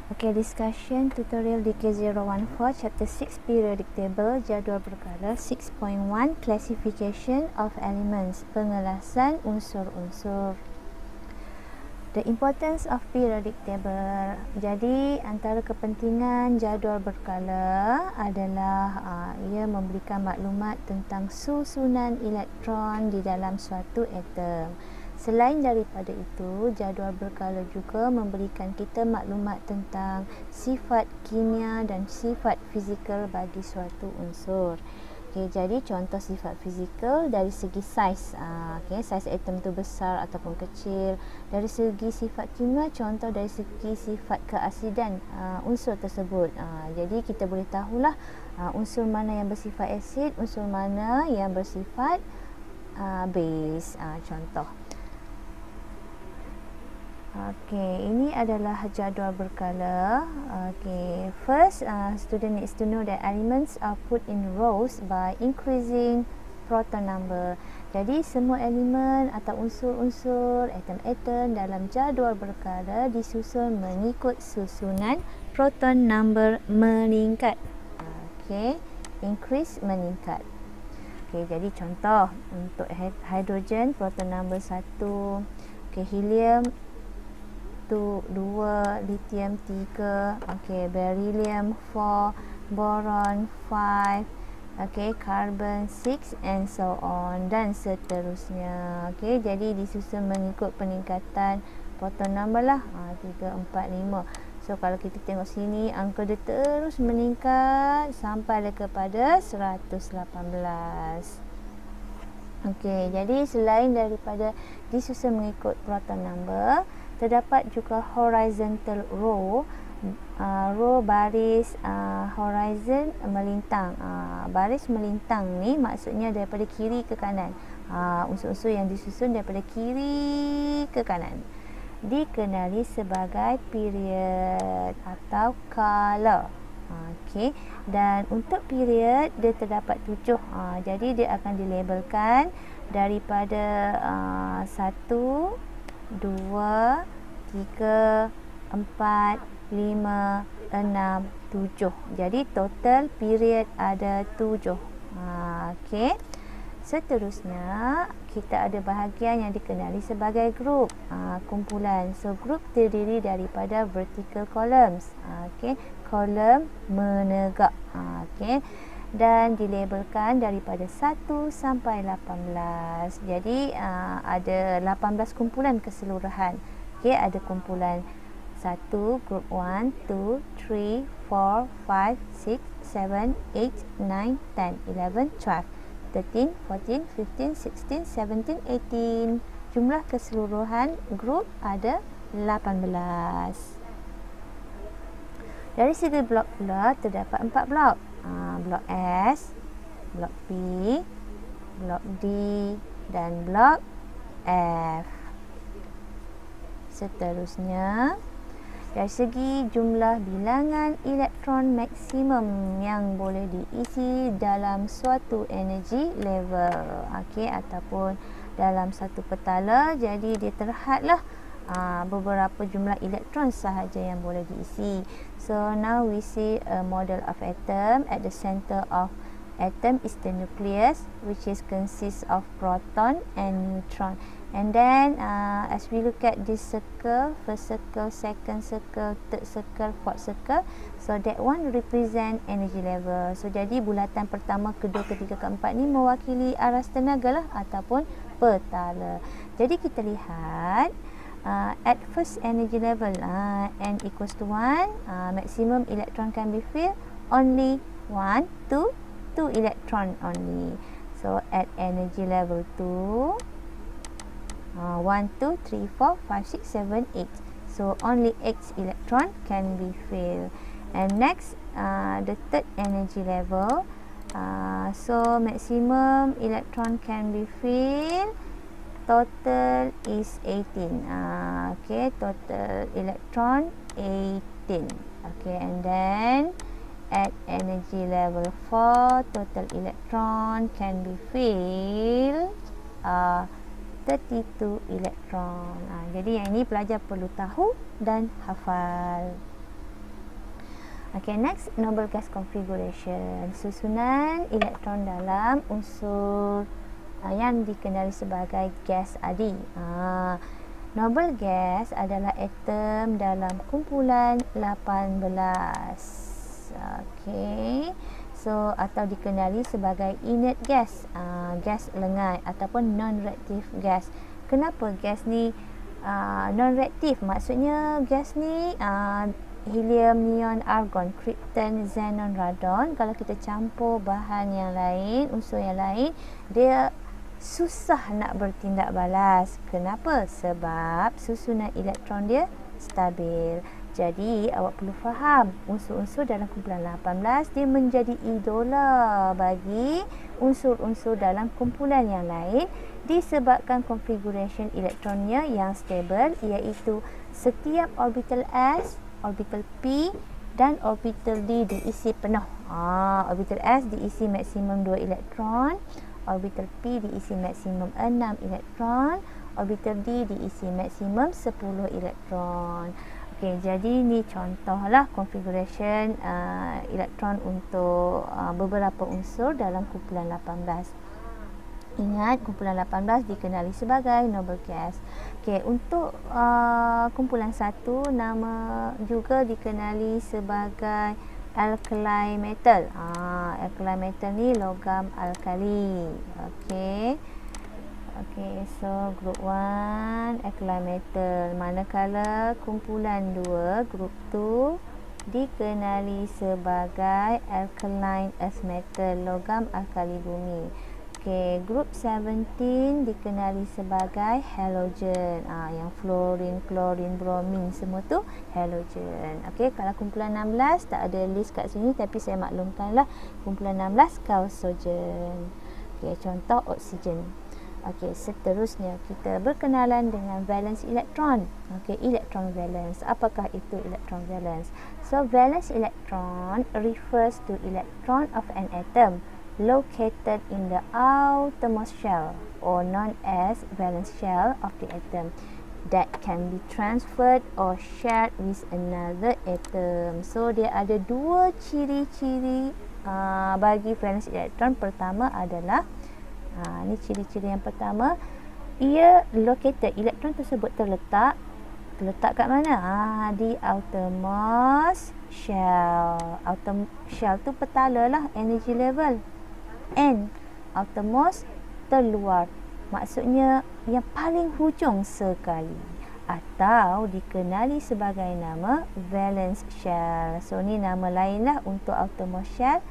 Okay, discussion tutorial DK014 chapter 6 periodic table jadual berkala 6.1 classification of elements, pengelasan unsur-unsur. The importance of periodic table. Jadi antara kepentingan jadual berkala adalah ia memberikan maklumat tentang susunan elektron di dalam suatu atom. Selain daripada itu, jadual berkala juga memberikan kita maklumat tentang sifat kimia dan sifat fizikal bagi suatu unsur. Okay, jadi contoh sifat fizikal dari segi saiz, saiz atom tu besar ataupun kecil. Dari segi sifat kimia, contoh dari segi sifat keasidan unsur tersebut. Jadi kita boleh tahulah unsur mana yang bersifat asid, unsur mana yang bersifat base. Contoh. Okay, ini adalah jadual berkala. Okay, first, student needs to know that elements are put in rows by increasing proton number. Jadi semua elemen atau unsur-unsur atom-atom dalam jadual berkala disusun mengikut susunan proton number meningkat. Okay, increase meningkat. Okay, jadi contoh untuk hidrogen proton number 1, okay, helium 2, lithium 3, okay, beryllium 4, boron 5, okay, carbon 6 and so on dan seterusnya. Okay, jadi disusun mengikut peningkatan proton number lah, 3, 4, 5. So kalau kita tengok sini, angka dia terus meningkat sampai kepada 118. Okay, jadi selain daripada disusun mengikut proton number, terdapat juga horizontal row, row baris horizon melintang. Baris melintang ni maksudnya daripada kiri ke kanan. Unsur-unsur yang disusun daripada kiri ke kanan dikenali sebagai period atau color. Okey, dan untuk period dia terdapat 7. Jadi dia akan dilabelkan daripada 1, 2, 3, 4, 5, 6, 7. Jadi total period ada 7. Okey. Seterusnya kita ada bahagian yang dikenali sebagai group, kumpulan. So group terdiri daripada vertical columns. Okey, kolom menegak. Okey. Dan dilabelkan daripada 1 sampai 18. Jadi ada 18 kumpulan keseluruhan. Okey, ada kumpulan 1, group 1, 2, 3, 4, 5, 6, 7, 8, 9, 10, 11, 12, 13, 14, 15, 16, 17, 18. Jumlah keseluruhan grup ada 18. Dari segi blok pula terdapat 4 blok. Blok S, blok P, blok D dan blok F. Seterusnya, dari segi jumlah bilangan elektron maksimum yang boleh diisi dalam suatu energy level, ataupun dalam satu petala, jadi dia terhadlah beberapa jumlah elektron sahaja yang boleh diisi. So now we see a model of atom. At the center of atom is the nucleus, which is consists of proton and neutron. And then as we look at this circle, first circle, second circle, third circle, fourth circle, so that one represent energy level. So jadi bulatan pertama, kedua, ketiga, keempat ni mewakili aras tenaga lah ataupun petala. Jadi kita lihat at first energy level, n equals to 1, maximum electron can be filled only 1, 2 electron only. So at energy level 2, 1, 2, 3, 4, 5, 6, 7, 8. So only 8 electron can be filled. And next, the third energy level, so maximum electron can be filled, total is 18. Okay, total electron 18. Okay, and then at energy level 4, total electron can be filled 32 elektron. Jadi yang ini pelajar perlu tahu dan hafal. Okay, next, noble gas configuration. Susunan elektron dalam unsur yang dikenali sebagai gas adi. Noble gas adalah atom dalam kumpulan 18. Okay, so atau dikenali sebagai inert gas, gas lengai ataupun non-reaktif gas. Kenapa gas ni non-reaktif? Maksudnya gas ni helium, neon, argon, krypton, xenon, radon, kalau kita campur bahan yang lain, unsur yang lain, dia susah nak bertindak balas. Kenapa? Sebab susunan elektron dia stabil. Jadi awak perlu faham, unsur-unsur dalam kumpulan 18 dia menjadi idola bagi unsur-unsur dalam kumpulan yang lain disebabkan configuration elektronnya yang stabil, iaitu setiap orbital S, orbital P dan orbital D diisi penuh. Orbital S diisi maksimum 2 elektron, orbital P diisi maksimum 6 elektron, orbital D diisi maksimum 10 elektron. Okey, jadi ni contohlah configuration elektron untuk beberapa unsur dalam kumpulan 18. Ingat, kumpulan 18 dikenali sebagai noble gas. Okey, untuk kumpulan 1, nama juga dikenali sebagai alkali metal. Alkali metal ni logam alkali. Okey. Okey, so group 1 alkali metal, manakala kumpulan 2 group 2 dikenali sebagai alkaline earth metal, logam alkali bumi. Okey, group 17 dikenali sebagai halogen. Yang fluorine, chlorine, bromine semua tu halogen. Okey, kalau kumpulan 16 tak ada list kat sini tapi saya maklumkanlah kumpulan 16 kausogen. Okey, contoh oksigen. Okey, seterusnya kita berkenalan dengan valence elektron. Okey, elektron valence. Apakah itu elektron valence? So, valence electron refers to electron of an atom located in the outermost shell, or known as valence shell of the atom, that can be transferred or shared with another atom. So, dia ada dua ciri-ciri bagi valence electron. Pertama adalah ni ciri-ciri yang pertama, ia located, elektron tersebut terletak kat mana? Di outermost shell. Outer shell tu petala lah, energy level. And outermost, terluar, maksudnya yang paling hujung sekali, atau dikenali sebagai nama valence shell. So ni nama lain lah untuk outermost shell,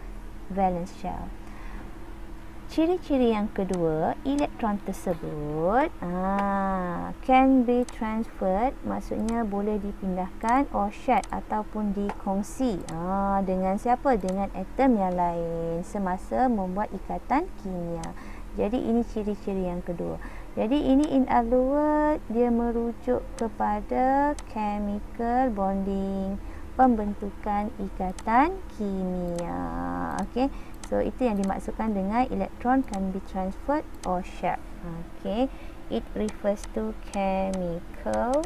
valence shell. Ciri-ciri yang kedua, elektron tersebut can be transferred, maksudnya boleh dipindahkan, or shared ataupun dikongsi dengan siapa? Dengan atom yang lain semasa membuat ikatan kimia. Jadi ini ciri-ciri yang kedua. Jadi ini in other words, dia merujuk kepada chemical bonding, pembentukan ikatan kimia. Okey. So, itu yang dimaksudkan dengan electron can be transferred or shared. Okay. It refers to chemical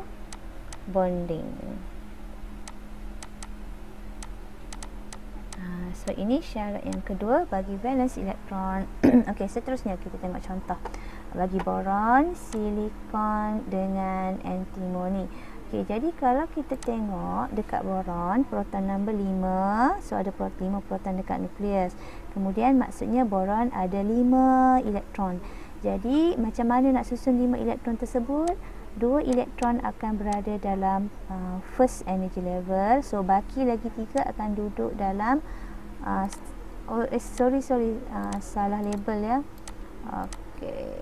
bonding. So, ini syarat yang kedua bagi valence electron. Okay, seterusnya kita tengok contoh. Bagi boron, silikon dengan antimoni. Okay, jadi kalau kita tengok dekat boron, proton number 5, so ada 5 proton dekat nukleus. Kemudian maksudnya boron ada 5 elektron. Jadi macam mana nak susun 5 elektron tersebut? 2 elektron akan berada dalam first energy level. So baki lagi 3 akan duduk dalam salah label ya. Okay.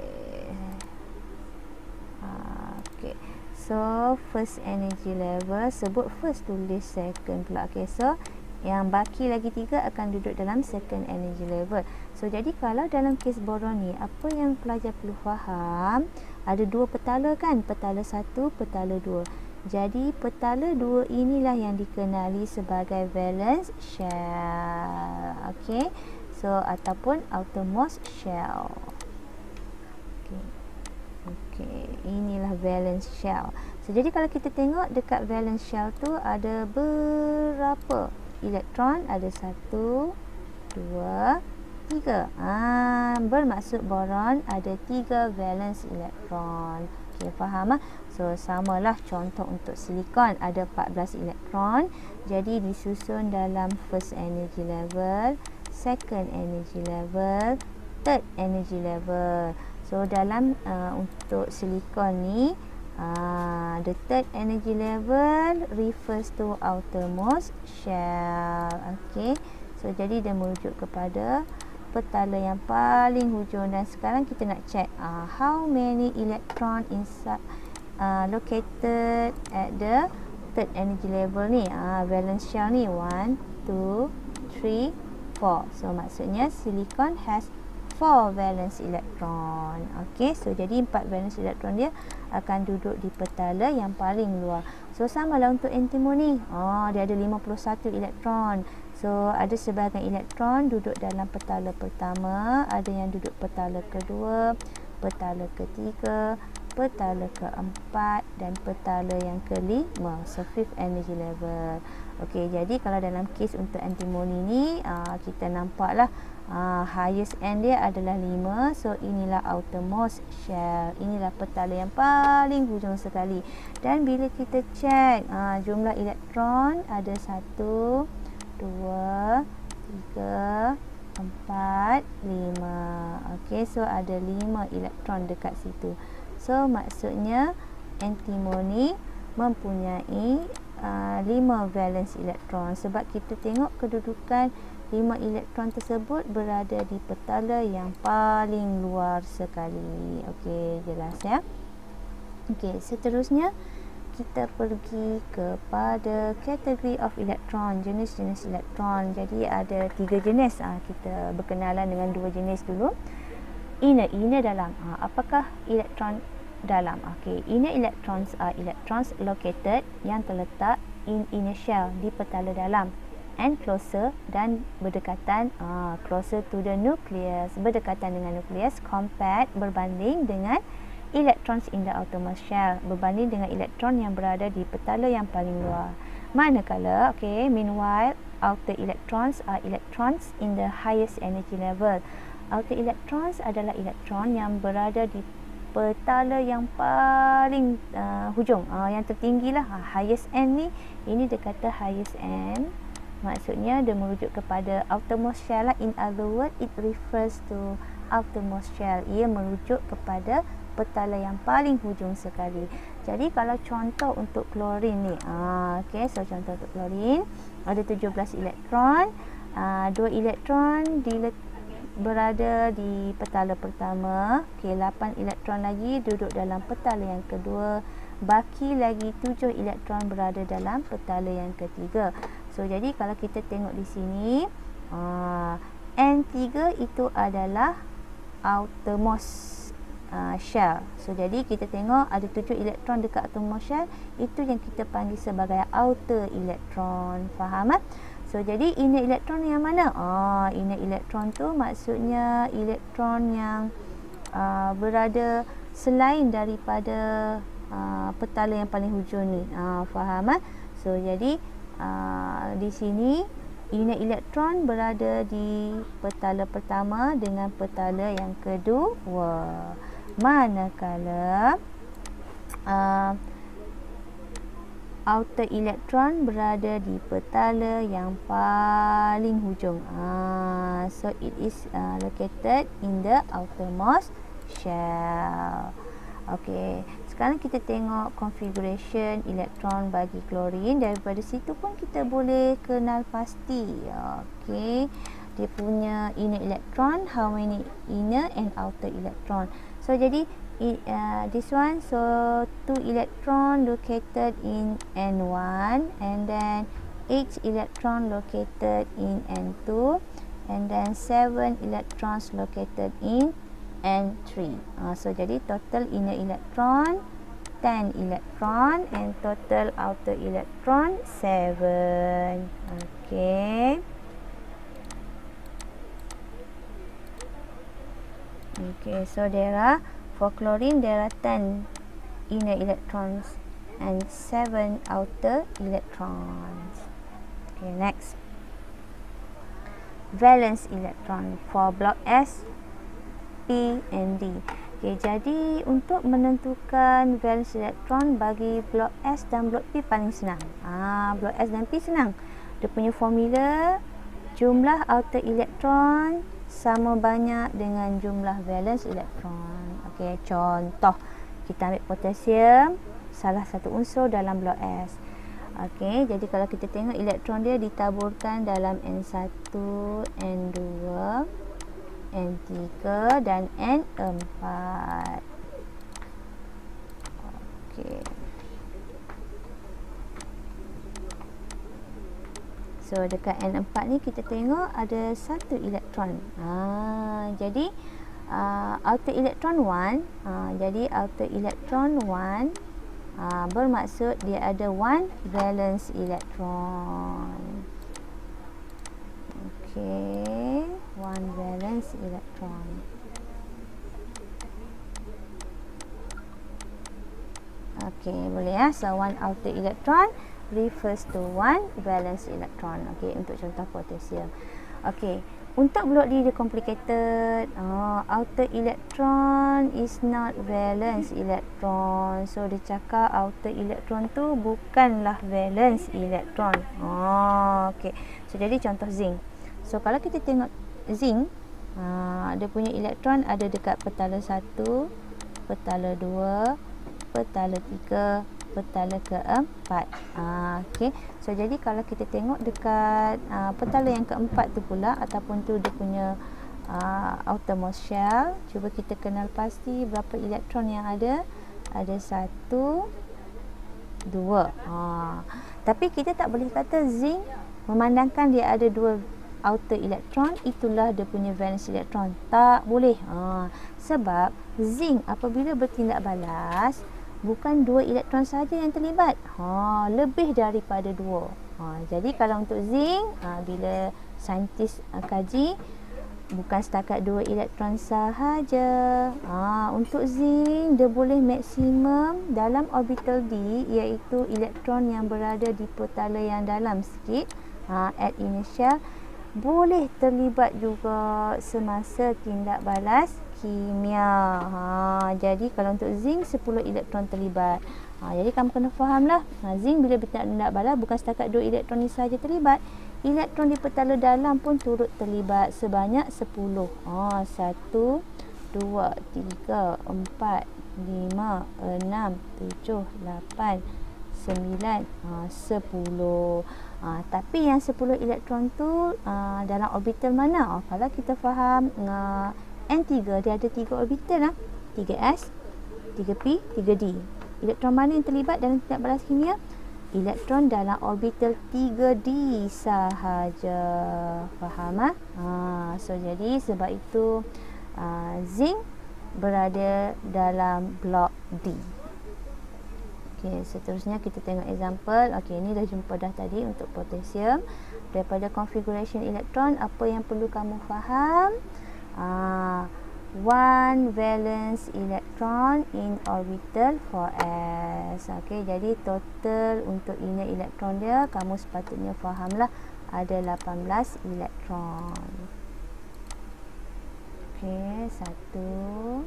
So, first energy level, sebut first, tulis second pula. Okay, so yang baki lagi 3 akan duduk dalam second energy level. So, jadi kalau dalam kes boron ni, apa yang pelajar perlu faham, ada 2 petala kan? Petala 1, petala 2. Jadi, petala 2 inilah yang dikenali sebagai valence shell. Okay, so ataupun outermost shell. Okay, inilah valence shell. So, jadi kalau kita tengok dekat valence shell tu ada berapa elektron ada 1, 2, 3. Bermaksud boron ada 3 valence elektron. Okey, faham ah? So samalah contoh untuk silikon ada 14 elektron. Jadi disusun dalam first energy level, second energy level, third energy level. So dalam untuk silikon ni the third energy level refers to outermost shell. Okey. So jadi dia merujuk kepada petala yang paling hujung, dan sekarang kita nak check how many electron inside located at the third energy level ni. Valence shell ni 1, 2, 3, 4. So maksudnya silicon has 4 valence electron. Okey, so jadi 4 valence electron dia akan duduk di petala yang paling luar. So samalah untuk antimony. Dia ada 51 elektron. So ada sebahagian elektron duduk dalam petala pertama, ada yang duduk petala kedua, petala ketiga, petala keempat dan petala yang kelima. So fifth energy level. Okey, jadi kalau dalam kes untuk antimony ni kita nampaklah highest end dia adalah 5. So inilah outermost shell. Inilah petala yang paling hujung sekali. Dan bila kita check jumlah elektron ada 1, 2, 3, 4, 5. Okey, so ada 5 elektron dekat situ. So maksudnya antimony mempunyai 5 valence elektron, sebab kita tengok kedudukan 5 elektron tersebut berada di petala yang paling luar sekali. Okey, jelas ya. Okey, seterusnya kita pergi kepada kategori of elektron, jenis-jenis elektron. Jadi ada 3 jenis. Kita berkenalan dengan 2 jenis dulu. Inner dalam. Apakah elektron dalam? Okey, inner electrons are electrons located yang terletak in inner shell, di petala dalam, and closer dan berdekatan, closer to the nucleus, berdekatan dengan nukleus, compared berbanding dengan electrons in the outermost shell, berbanding dengan elektron yang berada di petala yang paling luar. Manakala, meanwhile, outer electrons are electrons in the highest energy level. Outer electrons adalah elektron yang berada di petala yang paling hujung, yang tertinggi lah, highest end ni. Ini dia kata highest end, maksudnya dia merujuk kepada outermost shell lah. In other words, it refers to outermost shell. Ia merujuk kepada petala yang paling hujung sekali. Jadi kalau contoh untuk klorin ni, so contoh untuk klorin ada 17 elektron, 2 elektron berada di petala pertama, 8 elektron lagi duduk dalam petala yang kedua, baki lagi 7 elektron berada dalam petala yang ketiga. So jadi kalau kita tengok di sini, N3 itu adalah outermost shell. So jadi kita tengok ada 7 elektron dekat outermost shell, itu yang kita panggil sebagai outer elektron. Faham tak? So jadi inner elektron yang mana? Inner elektron tu maksudnya elektron yang berada selain daripada petala yang paling hujung ni. Faham tak? So jadi di sini inner elektron berada di petala pertama dengan petala yang kedua. Manakala outer elektron berada di petala yang paling hujung. So it is located in the outermost shell. Okey, sekarang kita tengok configuration elektron bagi klorin. Daripada situ pun kita boleh kenal pasti. Okey, dia punya inner elektron, how many inner and outer electron. So jadi this one, so 2 electron located in N1, and then 8 electron located in N2, and then 7 electrons located in N3. So jadi total inner electron 10 electron and total outer electron 7. Okay. Okay, so there are, for chlorine there are 10 inner electrons and 7 outer electrons. Okay, next. valence elektron for block S, P and D. Okay, jadi untuk menentukan valence elektron bagi blok S dan blok P paling senang. Blok S dan P senang. Dia punya formula jumlah outer elektron sama banyak dengan jumlah valence elektron. Okey, contoh kita ambil potasium, salah satu unsur dalam blok S. Okey, jadi kalau kita tengok elektron dia ditaburkan dalam N1, N2, N3 dan N4. Okey. So dekat N4 ni kita tengok ada satu elektron. Jadi outer elektron 1. Jadi outer elektron 1 bermaksud dia ada 1 valence elektron. Okey, 1 valence elektron. Okey, boleh ya. So 1 outer electron refers to 1 valence electron. Okey, untuk contoh potasium. Okey, untuk blok D dia complicated. Outer electron is not valence electron. So dia cakap outer electron tu bukanlah valence electron. Okey. So jadi contoh zinc. So kalau kita tengok zinc, dia punya elektron ada dekat petala 1, petala 2, petala 3, petala keempat. Okey. So jadi kalau kita tengok dekat petala yang keempat tu pula, ataupun tu dia punya outermost shell, cuba kita kenal pasti berapa elektron yang ada. Ada 1, 2. Tapi kita tak boleh kata zinc memandangkan dia ada 2 outer elektron, itulah dia punya valence elektron. Tak boleh. Sebab zinc apabila bertindak balas, bukan 2 elektron saja yang terlibat. Lebih daripada 2. Jadi kalau untuk zinc, bila saintis kaji, bukan setakat 2 elektron sahaja. Untuk zinc, dia boleh maksimum dalam orbital D, iaitu elektron yang berada di petala yang dalam sikit, at initial, boleh terlibat juga semasa tindak balas kimia. Jadi kalau untuk zinc 10 elektron terlibat. Jadi kamu kena fahamlah, zinc bila bertindak balas bukan setakat 2 elektron ni saja terlibat, elektron di petala dalam pun turut terlibat sebanyak 10. 1, 2, 3, 4, 5, 6, 7, 8, 9, 10. Tapi yang 10 elektron tu dalam orbital mana? Kalau kita faham N3 dia ada 3 orbital 3s, 3p, 3d. Elektron mana yang terlibat dalam tindak balas kimia? Elektron dalam orbital 3d sahaja. Faham? So jadi sebab itu zinc berada dalam blok D. Okey, seterusnya kita tengok example. Okey, ini dah jumpa dah tadi untuk potasium. Daripada configuration elektron, apa yang perlu kamu faham? 1 valence electron in orbital 4s. Okey, jadi total untuk inner elektron dia kamu sepatutnya fahamlah ada 18 elektron. Okey, 1.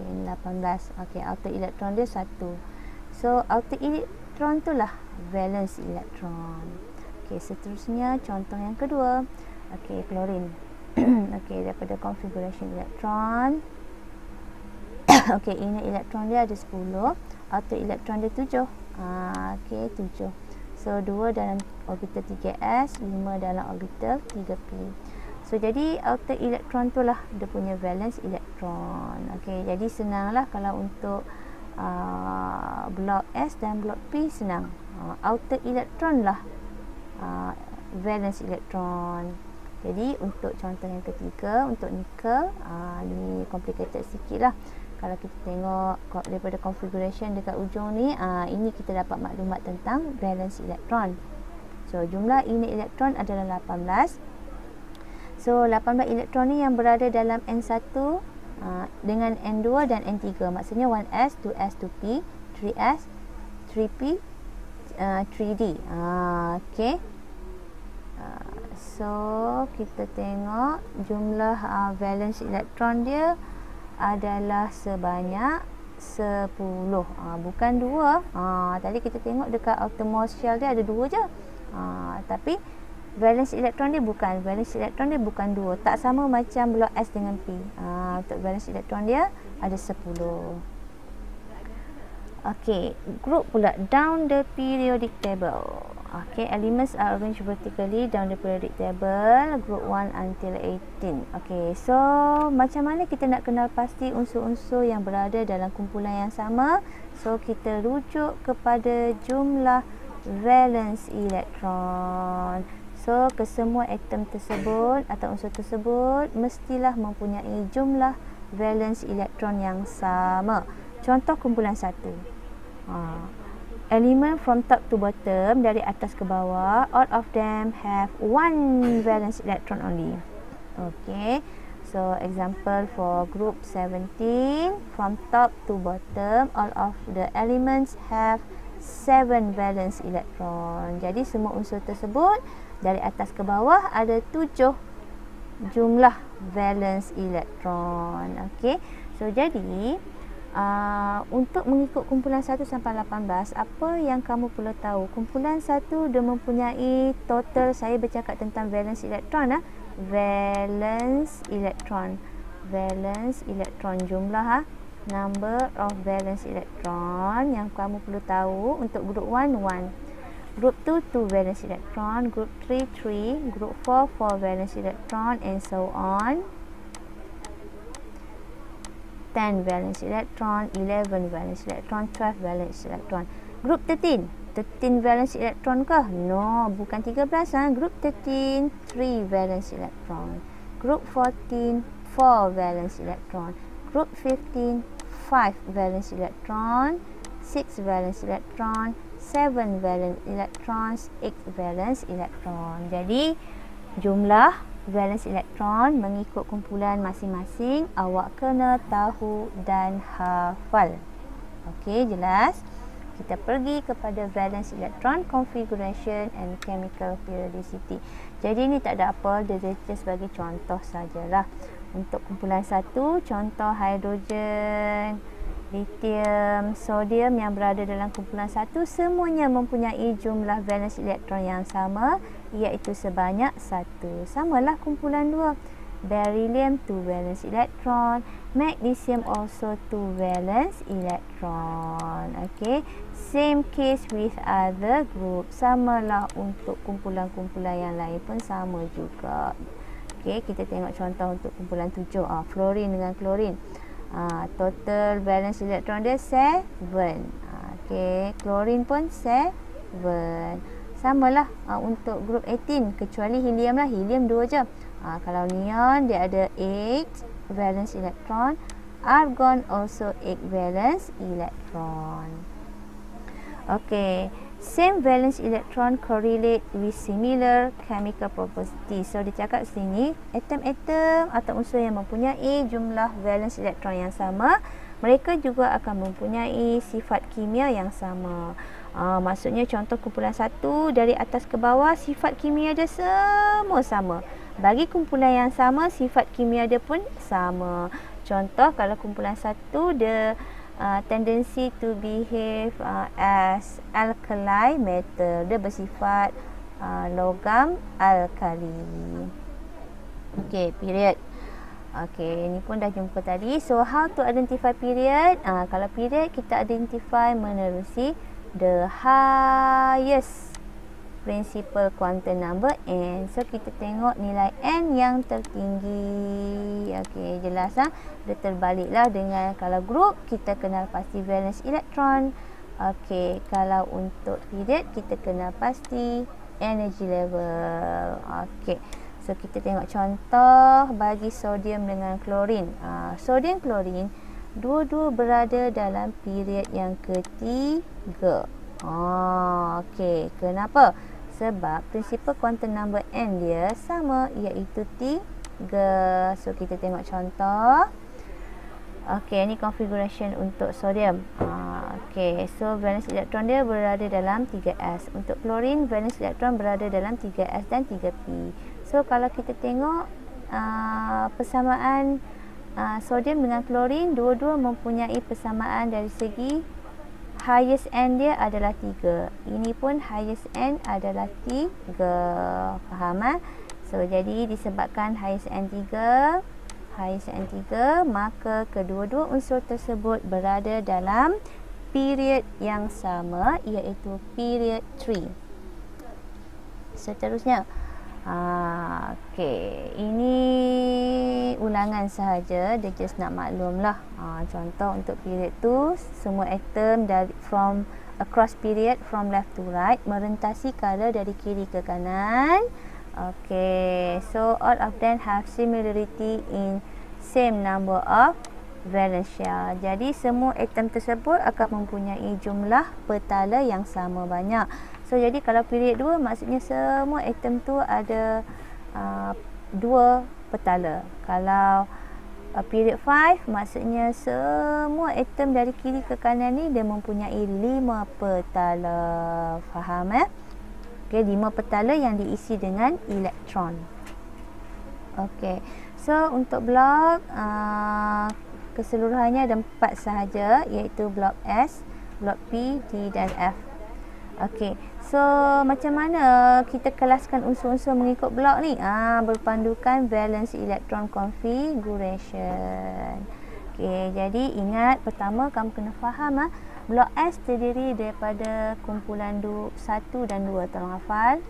Okey, 18. Okey, outer elektron dia 1. So, outer elektron tu lah valence elektron. Okey, seterusnya contoh yang kedua. Okey, klorin. Okey, daripada configuration elektron. Okey, inner elektron dia ada 10. Outer elektron dia 7. Okey, 7. So, 2 dalam orbital 3s, 5 dalam orbital 3p. So, jadi outer elektron tu lah dia punya valence elektron. Okey, jadi senanglah kalau untuk blok S dan blok P senang. Outer elektron lah valence elektron. Jadi untuk contoh yang ketiga, untuk nikel, ni complicated sikit lah. Kalau kita tengok daripada configuration dekat ujung ni, ini kita dapat maklumat tentang valence elektron. So jumlah inner elektron adalah 18. So 18 elektron ni yang berada dalam N1 dengan N2 dan N3, maksudnya 1s, 2s, 2p, 3s, 3p, 3d. Okey. So kita tengok jumlah valence elektron dia adalah sebanyak 10. Bukan 2. Tadi kita tengok dekat outermost shell dia ada 2 je. Tapi valence elektron dia bukan. Valence elektron dia bukan 2. Tak sama macam blok S dengan P. Untuk valence elektron dia ada 10. Okey, group pula down the periodic table. Okay, elements are arranged vertically down the periodic table, group 1 until 18. Okay, so macam mana kita nak kenal pasti unsur-unsur yang berada dalam kumpulan yang sama? So kita rujuk kepada jumlah valence elektron. So kesemua atom tersebut atau unsur tersebut mestilah mempunyai jumlah valence elektron yang sama. Contoh kumpulan 1. Element from top to bottom, dari atas ke bawah, all of them have one valence electron only. Okay, so example for group 17, from top to bottom, all of the elements have 7 valence electron. Jadi semua unsur tersebut dari atas ke bawah ada 7 jumlah valence electron. Okay, so jadi untuk mengikut kumpulan 1 sampai 18, apa yang kamu perlu tahu? Kumpulan 1 dia mempunyai total, saya bercakap tentang valence elektron. Valence elektron jumlah number of valence elektron yang kamu perlu tahu. Untuk group 1, 1. Group 2, 2 valence elektron. Group 3, 3. Group 4, 4 valence elektron, and so on. 10 valence electron, 11 valence electron, 12 valence electron. Group 13, 13 valence electron kah? No, bukan 13. Group 13, 3 valence electron. Group 14, 4 valence electron. Group 15, 5 valence electron, 6 valence electron, 7 valence electrons, 8 valence electron. Jadi jumlah valence elektron mengikut kumpulan masing-masing awak kena tahu dan hafal. Okey, jelas? Kita pergi kepada valence electron configuration and chemical periodicity. Jadi ini tak ada apa, dia sebagai contoh sajalah. Untuk kumpulan 1, contoh hidrogen, lithium, sodium yang berada dalam kumpulan 1 semuanya mempunyai jumlah valence elektron yang sama, iaitu sebanyak 1. Samalah kumpulan 2. Beryllium 2 valence elektron, magnesium also 2 valence elektron. Okay, same case with other group. Samalah untuk kumpulan-kumpulan yang lain pun sama juga. Okay, kita tengok contoh untuk kumpulan 7. Fluorine dengan klorin. Total valence elektron dia 7. Okay, klorin pun 7. Samalah untuk group 18, kecuali helium lah. Helium 2 je. Kalau neon dia ada 8 valence elektron. Argon also 8 valence elektron. Okay, same valence electron correlate with similar chemical properties. So dia cakap sini, atom-atom atau unsur yang mempunyai jumlah valence elektron yang sama, mereka juga akan mempunyai sifat kimia yang sama. Maksudnya contoh kumpulan 1 dari atas ke bawah, sifat kimia dia semua sama. Bagi kumpulan yang sama, sifat kimia dia pun sama. Contoh kalau kumpulan 1 dia tendency to behave as alkali metal, dia bersifat logam alkali. Okey, period. Okey, ini pun dah jumpa tadi. So how to identify period? Kalau period kita identify menerusi the highest principal quantum number n. So kita tengok nilai n yang tertinggi. Okey, jelas dia terbaliklah dengan kalau group kita kenal pasti valence elektron. Okey, kalau untuk period kita kenal pasti energy level. Okey, so kita tengok contoh bagi sodium dengan klorin. Sodium klorin dua-dua berada dalam period yang ketiga. Okey, kenapa? Sebab prinsipal quantum number n dia sama, iaitu 3. So kita tengok contoh. Okey, ini configuration untuk sodium. Okey, so valence elektron dia berada dalam 3s. Untuk klorin, valence elektron berada dalam 3s dan 3p. So kalau kita tengok persamaan sodium dengan klorin, dua-dua mempunyai persamaan dari segi highest end dia adalah 3. Ini pun highest end adalah 3. Faham? So jadi disebabkan highest end 3, maka kedua-dua unsur tersebut berada dalam period yang sama, iaitu period 3. Seterusnya, okey, ini ulangan sahaja, dia just nak maklum lah. Contoh untuk period tu, semua atom dari from across period from left to right merentasi color dari kiri ke kanan. Okay, so all of them have similarity in same number of valence shell. Jadi semua atom tersebut akan mempunyai jumlah petala yang sama banyak. So jadi kalau period 2 maksudnya semua atom tu ada 2 petala. Kalau period 5 maksudnya semua atom dari kiri ke kanan ni dia mempunyai 5 petala. Faham? Okay, 5 petala yang diisi dengan elektron. Okay, so untuk blok keseluruhannya ada 4 sahaja, iaitu blok S, blok P, D dan F. Okey, so macam mana kita kelaskan unsur-unsur mengikut blok ni? Berpandukan valence electron configuration. Okey, jadi ingat pertama kamu kena faham blok S terdiri daripada kumpulan 1 dan 2, tolong hafal.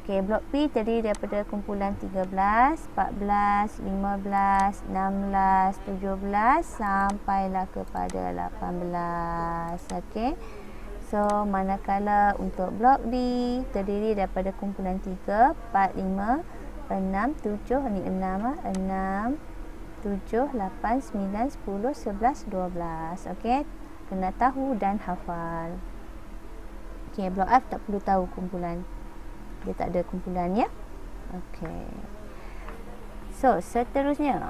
Okey, blok P terdiri daripada kumpulan 13, 14, 15, 16, 17 sampailah kepada 18. Okey. So, manakala untuk blok D terdiri daripada kumpulan 3, 4, 5, 6, 7, ni 6, 7, 8, 9, 10, 11, 12. Okey, kena tahu dan hafal. Okey, blok F tak perlu tahu kumpulan. Dia tak ada kumpulan ya. Okey. So, seterusnya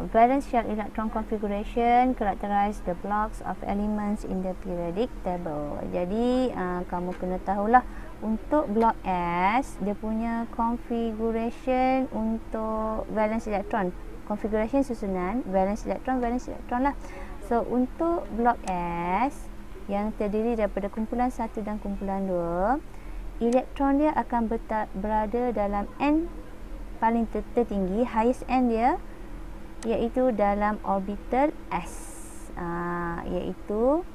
valence shell electron configuration characterize the blocks of elements in the periodic table. Jadi, kamu kena tahulah untuk blok S, dia punya configuration untuk valence electron. Configuration susunan valence electron lah. So, untuk blok S yang terdiri daripada kumpulan 1 dan kumpulan 2, elektron dia akan berada dalam end paling tertinggi, highest end dia, iaitu dalam orbital S, iaitu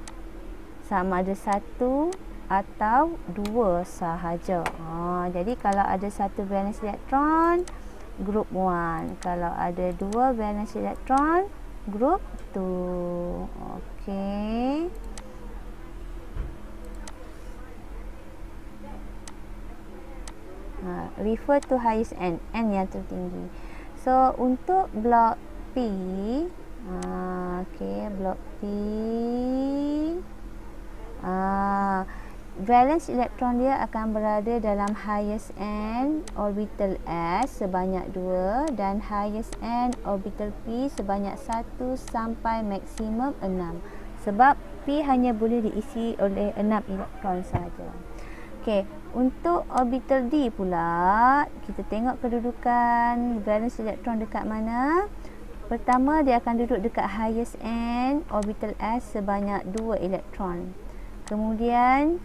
sama ada 1 atau 2 sahaja. Jadi kalau ada 1 valence electron, group 1. Kalau ada 2 valence electron, group 2. Okey. Refer to highest end, end yang tertinggi. So untuk blok P, okey, blok P, valence elektron dia akan berada dalam highest end orbital S sebanyak 2 dan highest end orbital P sebanyak 1 sampai maksimum 6. Sebab P hanya boleh diisi oleh 6 elektron sahaja. Okey, untuk orbital D pula, kita tengok kedudukan valence elektron dekat mana. Pertama, dia akan duduk dekat highest end orbital S sebanyak 2 elektron. Kemudian,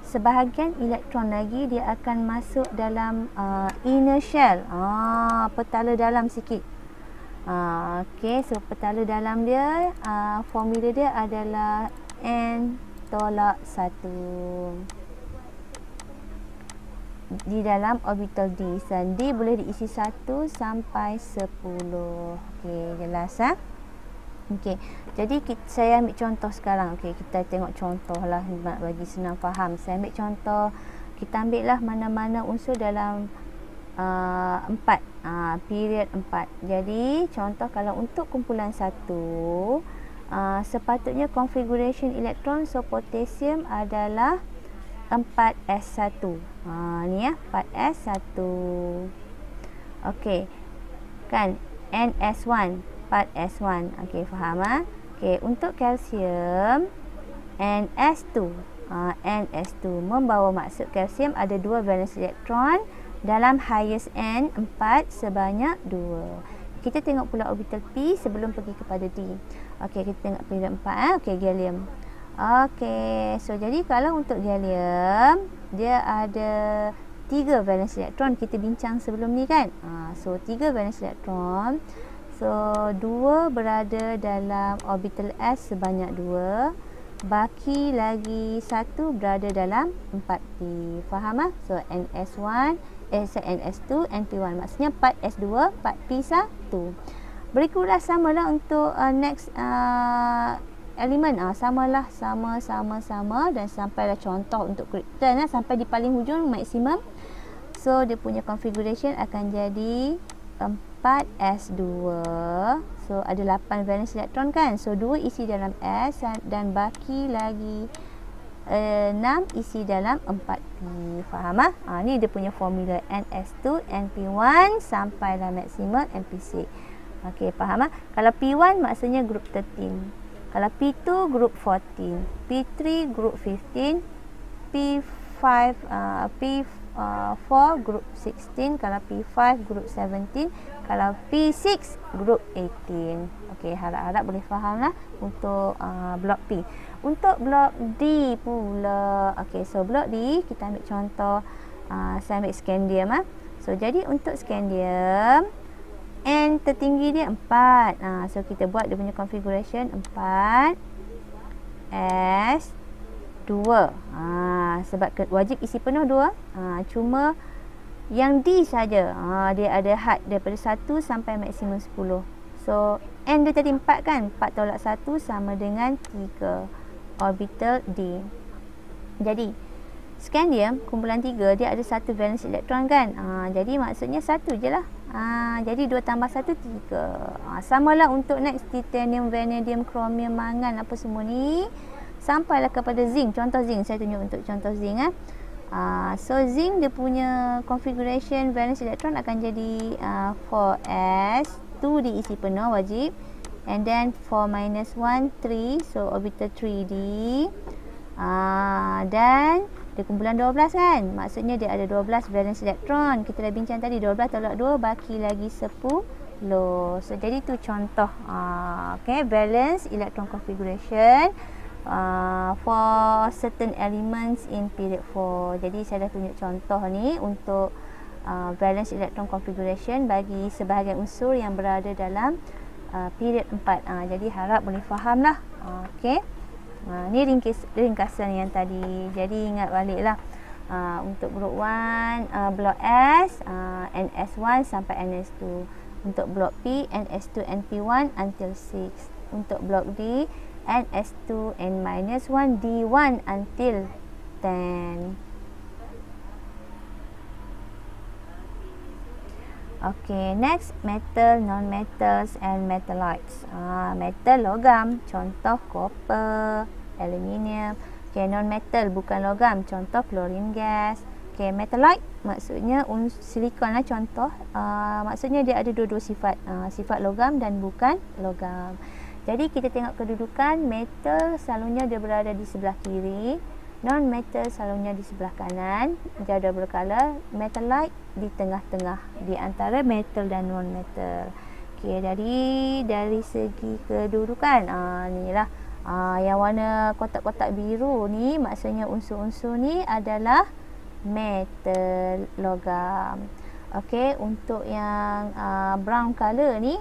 sebahagian elektron lagi dia akan masuk dalam inner shell. Petala dalam sikit. Okey, so petala dalam dia, formula dia adalah N tolak 1. Di dalam orbital D, dan D boleh diisi 1 sampai 10. Okey, jelas Okey, jadi saya ambil contoh sekarang. Okey, kita tengok contoh lah bagi senang faham. Saya ambil contoh, kita ambil lah mana-mana unsur dalam 4, period 4. Jadi contoh kalau untuk kumpulan 1, sepatutnya configuration elektron, so potassium adalah 4s1. Ni 4s1. Okey. Kan ns1, 4s1. Okey, faham Okey, untuk kalsium ns2. ns2 membawa maksud kalsium ada 2 valence elektron dalam highest end 4 sebanyak 2. Kita tengok pula orbital P sebelum pergi kepada D. Okey, kita tengok period 4. Okey, gallium. Okey, so jadi kalau untuk gallium, dia ada 3 valence elektron. Kita bincang sebelum ni kan. So 3 valence elektron. So 2 berada dalam orbital S sebanyak 2. Baki lagi 1 berada dalam 4P. Faham ah? So NS1, NS2, NP1. Maksudnya 4S2, 4P1. Berikutlah samalah untuk next elemen. Samalah, sama dan sampailah contoh untuk krypton sampai di paling hujung maksimum. So dia punya configuration akan jadi 4S2. So ada 8 valence elektron kan. So 2 isi dalam S dan baki lagi 6 isi dalam 4P. Faham ah? Ni dia punya formula NS2, NP1 sampailah maksimum NP6. Okey, faham ah? Kalau P1 maksudnya group 13. Kalau P2 group 14, P3 group 15, P5 P4 group 16, kalau P5 group 17, kalau P6 group 18. Okey, harap-harap boleh faham lah untuk blok P. Untuk blok D pula. Okey, so blok D kita ambil contoh, saya ambil scandium So jadi untuk scandium N tertinggi dia 4. So kita buat dia punya configuration 4 S 2. Sebab wajib isi penuh 2. Cuma yang D saja dia ada had daripada 1 sampai maksimum 10. So N dia tadi 4 kan. 4 tolak 1 sama dengan 3 orbital D. Jadi scandium kumpulan 3 dia ada 1 valence elektron kan. Jadi maksudnya 1 je lah. Jadi 2 tambah 1 3. Samalah untuk next titanium, vanadium, chromium, mangan apa semua ni. Sampailah kepada zinc. Contoh zinc, saya tunjuk untuk contoh zinc So zinc dia punya configuration valence elektron akan jadi 4s, 2 diisi penuh wajib. And then 4 minus 1 3, so orbital 3d. Dan dia kumpulan 12 kan. Maksudnya dia ada 12 valence elektron. Kita dah bincang tadi 12 tolak 2 baki lagi 10. So jadi tu contoh okay, valence electron configuration for certain elements in period 4. Jadi saya dah tunjuk contoh ni untuk valence electron configuration bagi sebahagian unsur yang berada dalam period 4. Jadi harap boleh faham lah. Okay. Ni ringkasan yang tadi. Jadi ingat baliklah untuk blok 1, blok S, NS1 sampai NS2. Untuk blok P, NS2, NP1 until 6. Untuk blok D, NS2, N-1, D1 until 10. Okay, next metal, non-metals and metalloids. Metal logam, contoh copper, aluminium. Okay, non-metal bukan logam, contoh chlorine gas. Okay, metalloid maksudnya silikon lah contoh. Maksudnya dia ada dua-dua sifat, sifat logam dan bukan logam. Jadi kita tengok kedudukan metal selalunya dia berada di sebelah kiri. Non-metal selalunya di sebelah kanan. Jadual berkala. Metalloid di tengah-tengah di antara metal dan non-metal. Okey, dari segi kedudukan ni lah. Yang warna kotak-kotak biru ni maksudnya unsur-unsur ni adalah metal logam. Okey, untuk yang brown color ni,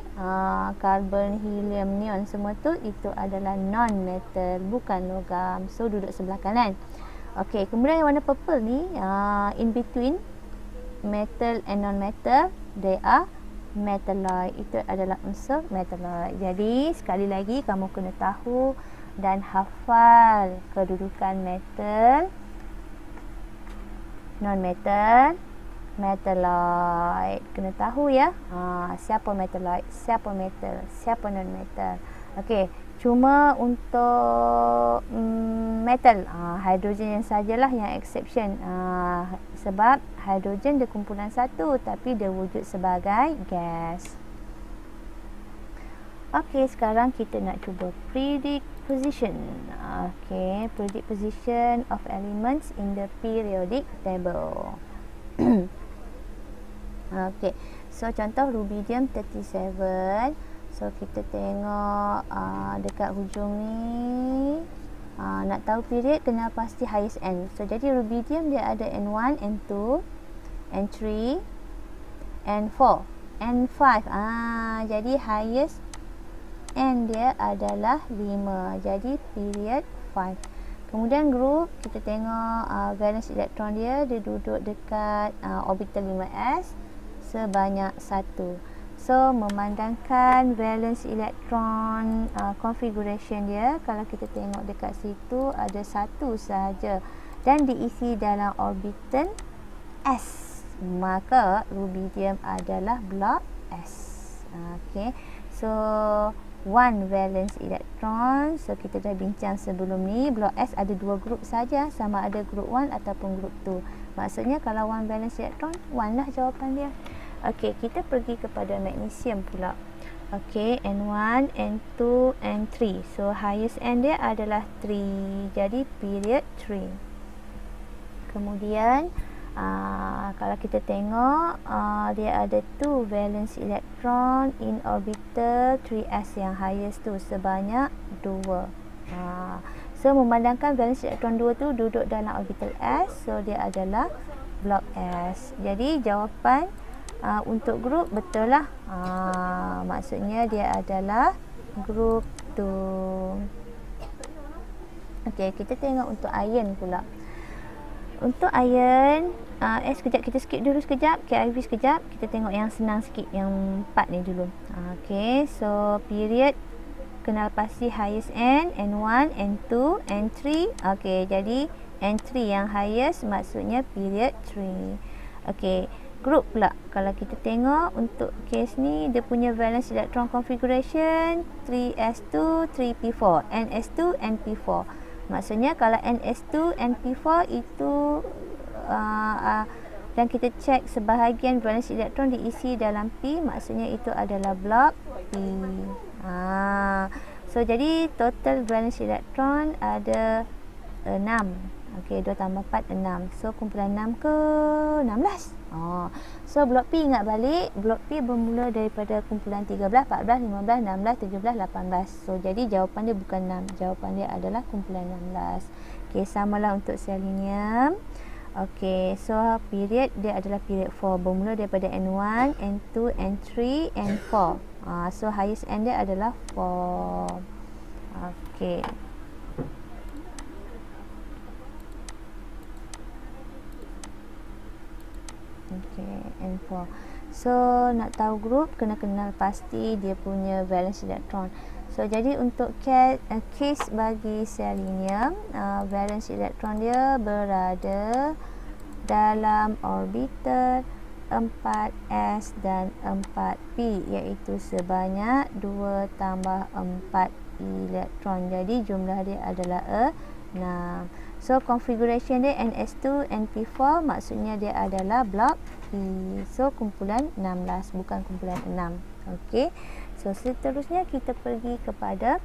carbon, helium, neon semua tu itu adalah non-metal, bukan logam. So duduk sebelah kanan. Okey, kemudian yang warna purple ni, in between metal and non-metal, they are metalloid. Itu adalah unsur metalloid. Jadi sekali lagi kamu kena tahu dan hafal kedudukan metal, non-metal, metalloid. Kena tahu ya. Siapa metalloid, siapa metal, siapa non-metal. Okey, cuma untuk metal, hidrogen yang sajalah yang exception. Sebab hidrogen dia kumpulan satu tapi dia wujud sebagai gas. Okey, sekarang kita nak cuba predict position. Okey, predict position of elements in the periodic table. Okey. So contoh rubidium 37. So kita tengok dekat hujung ni. Nak tahu period kena pasti highest end. So jadi rubidium dia ada N1, N2, N3, N4, N5. Jadi highest end dia adalah 5. Jadi period 5. Kemudian group kita tengok valence elektron dia duduk dekat orbital 5s sebanyak 1. So memandangkan valence elektron configuration dia, kalau kita tengok dekat situ ada 1 sahaja dan diisi dalam orbital S, maka rubidium adalah blok S. Okey. So 1 valence elektron. So kita dah bincang sebelum ni, blok S ada 2 grup saja, sama ada grup 1 ataupun grup 2. Maksudnya kalau 1 valence elektron, 1 lah jawapan dia. Okey, kita pergi kepada magnesium pula. Okey, N1, N2, N3. So highest end dia adalah 3. Jadi period 3. Kemudian kalau kita tengok dia ada 2 valence elektron in orbital 3s yang highest tu sebanyak 2. So memandangkan valence elektron 2 tu duduk dalam orbital S, so dia adalah blok S. Jadi jawapan untuk grup betul lah. Maksudnya dia adalah grup 2. Okey, kita tengok untuk iron pula. Untuk iron, sekejap kita skip dulu sekejap, KIV sekejap. Kita tengok yang senang sikit, yang 4 ni dulu. Okey, so period kenal pasti highest end, N1, N2, N3. Okey, jadi N3 yang highest maksudnya period 3. Okey, group pula. Kalau kita tengok untuk case ni, dia punya valence electron configuration 3s2, 3p4, ns2, np4. Maksudnya kalau ns2, np4 itu dan kita cek sebahagian valence elektron diisi dalam P, maksudnya itu adalah blok P. So jadi total valence elektron ada 6. Okey, 2 tambah 4, 6. So kumpulan 6 ke 16. So blok P, ingat balik, blok P bermula daripada kumpulan 13, 14, 15, 16, 17, 18. So jadi jawapan dia bukan 6, jawapan dia adalah kumpulan 16. Okey, samalah untuk selenium. Okey, so period dia adalah period 4, bermula daripada N1, N2, N3, N4. So highest end dia adalah 4. Okey. Okey, N4. So nak tahu group, kena kenal pasti dia punya valence elektron. So jadi untuk case bagi selenium, valence elektron dia berada dalam orbital 4s dan 4p, iaitu sebanyak 2 tambah 4 elektron. Jadi jumlah dia adalah 6. So configuration dia ns2, np4, maksudnya dia adalah blok P. So kumpulan 16, bukan kumpulan 6. Okey. So seterusnya kita pergi kepada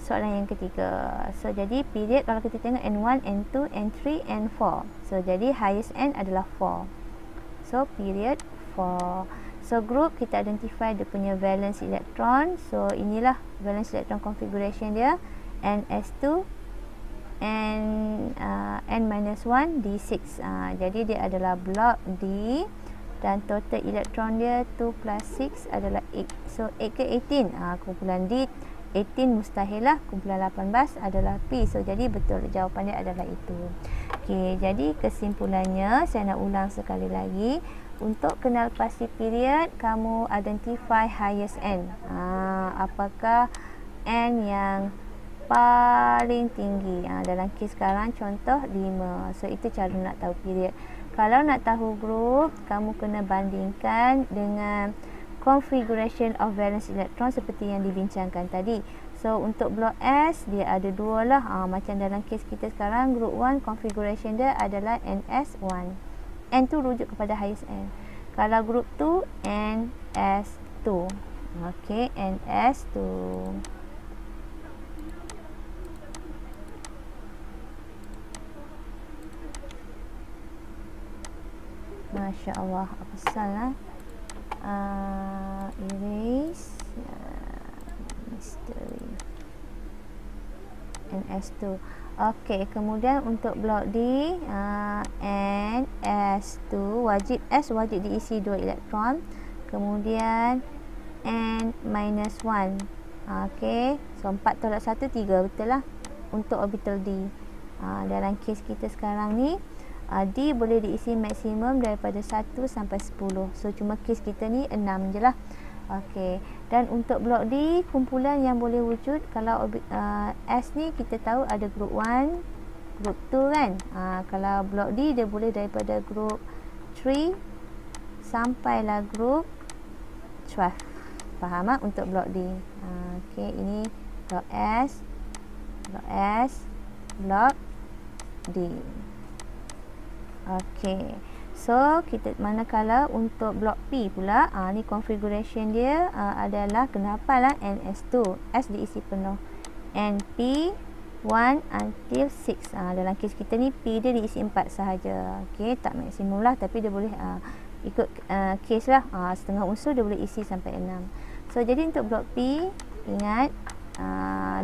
soalan yang ketiga. So jadi period, kalau kita tengok N1, N2, N3, N4. So jadi highest end adalah 4. So period 4. So group kita identify dia punya valence elektron. So inilah valence elektron configuration dia, ns2 n-1 d6. Jadi dia adalah blok D dan total elektron dia 2 plus 6 adalah 8. So 8 ke 18, kumpulan D 18 mustahil lah, kumpulan 18 adalah P. So jadi betul, jawapan dia adalah itu. Okey, jadi kesimpulannya saya nak ulang sekali lagi. Untuk kenal pasti period, kamu identify highest end. Apakah end yang paling tinggi? Dalam kes sekarang contoh 5. So itu cara nak tahu period. Kalau nak tahu group, kamu kena bandingkan dengan configuration of valence electron seperti yang dibincangkan tadi. So untuk blok S dia ada 2 lah. Macam dalam kes kita sekarang, group 1 configuration dia adalah NS1. N tu rujuk kepada highest end. Kalau group 2, NS2. Okey, NS2. Masya Allah, apa salah? Erase mystery NS2. Okey, kemudian untuk blok D, NS2 wajib diisi 2 elektron. Kemudian N-1. Okey, so 4 tolak 1 3, betul lah untuk orbital D. Dalam kes kita sekarang ni, D boleh diisi maksimum daripada 1 sampai 10. So cuma kes kita ni 6 je lah. Okey, dan untuk blok D, kumpulan yang boleh wujud kalau S ni kita tahu ada group 1, group 2 kan. Kalau blok D dia boleh daripada group 3 sampailah group 12. Faham tak untuk blok D? Okey, ini blok S, blok D. Okey. So, kita manakala untuk blok P pula, ni configuration dia adalah kena hafal lah NS2. S diisi penuh. NP 1 until 6. Dalam kes kita ni P dia diisi 4 sahaja. Okey, tak maksimum lah, tapi dia boleh ikut kes lah. Setengah unsur dia boleh isi sampai 6. So, jadi untuk blok P, ingat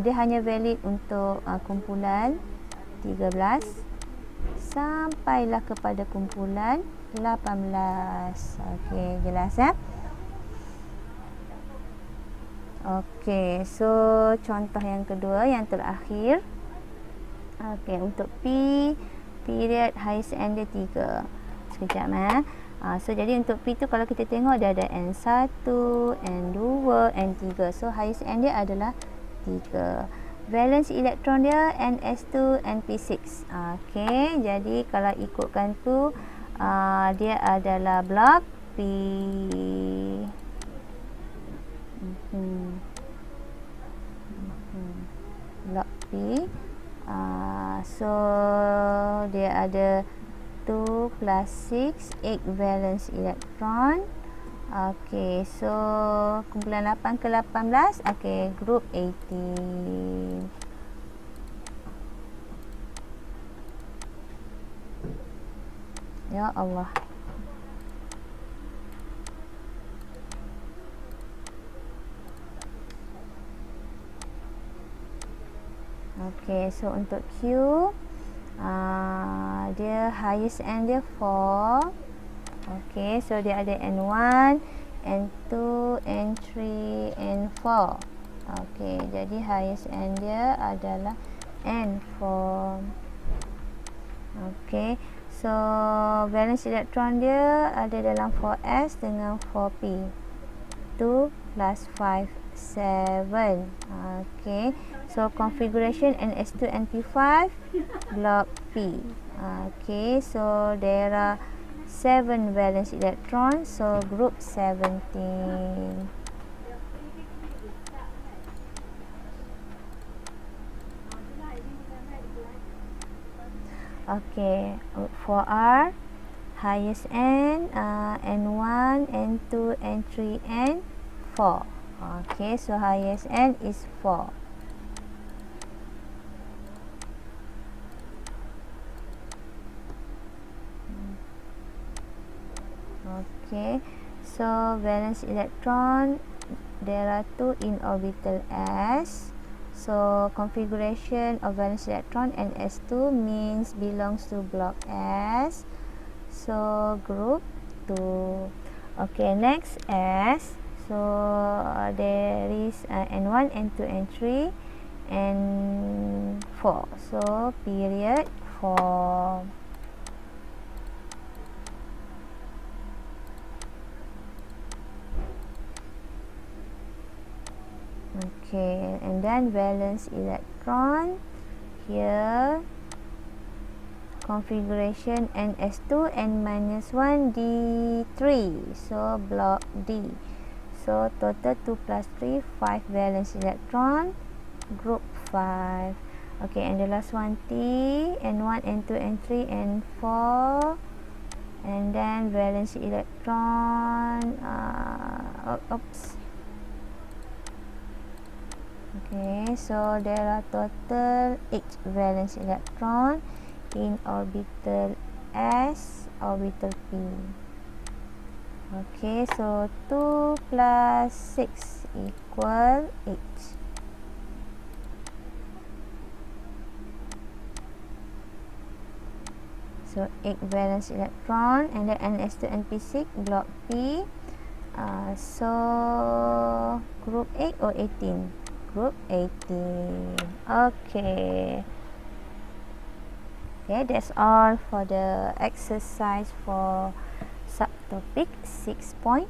dia hanya valid untuk kumpulan 13 sampailah kepada kumpulan 18. Okey, jelas ya? Okey, so contoh yang kedua, yang terakhir. Okey, untuk P, period highest end dia 3. Sekejap so jadi untuk P tu kalau kita tengok dia ada N1, N2, N3. So highest end dia adalah 3. Valence elektron dia NS2, NP6. Okey, jadi kalau ikutkan tu dia adalah blok P. Blok P. So dia ada 2 plus 6, 8 valence elektron. Okey, so kumpulan 8 ke 18. Okey, group 18. Ya Allah. Okey, so untuk Q, dia highest end dia 4. Okey, so dia ada N1, N2, N3, N4. Okey, jadi highest end dia adalah N4. Okey, so valence elektron dia ada dalam 4s dengan 4p. 2 plus 5, 7. Okey, so configuration NS2 NP5 block P. Okey, so there are 7 valence electron, so group 17. Okay, for R, highest end N1, N2, N3, N4. Okay, so highest end is 4. Okay, so valence electron, there are 2 in orbital S. So configuration of valence electron NS2 means belongs to block S. So group 2. Okay, next S. So there is N1, N2, N3, N4. So period 4. Okay, and then valence electron here, configuration NS2 N-1 D3, so block D. So total 2 plus 3, 5 valence electron, group 5. Okay, and the last one T, N1, N2, N3, N4, and then valence electron, oops. Okay, so there are total 8 valence electron in orbital S, orbital P. Okay, so 2 plus 6 equal 8. So 8 valence electron and then ns2 np6 block P. So group 8 or 18? Group 18. Okay. Okay, that's all for the exercise for subtopic 6.1.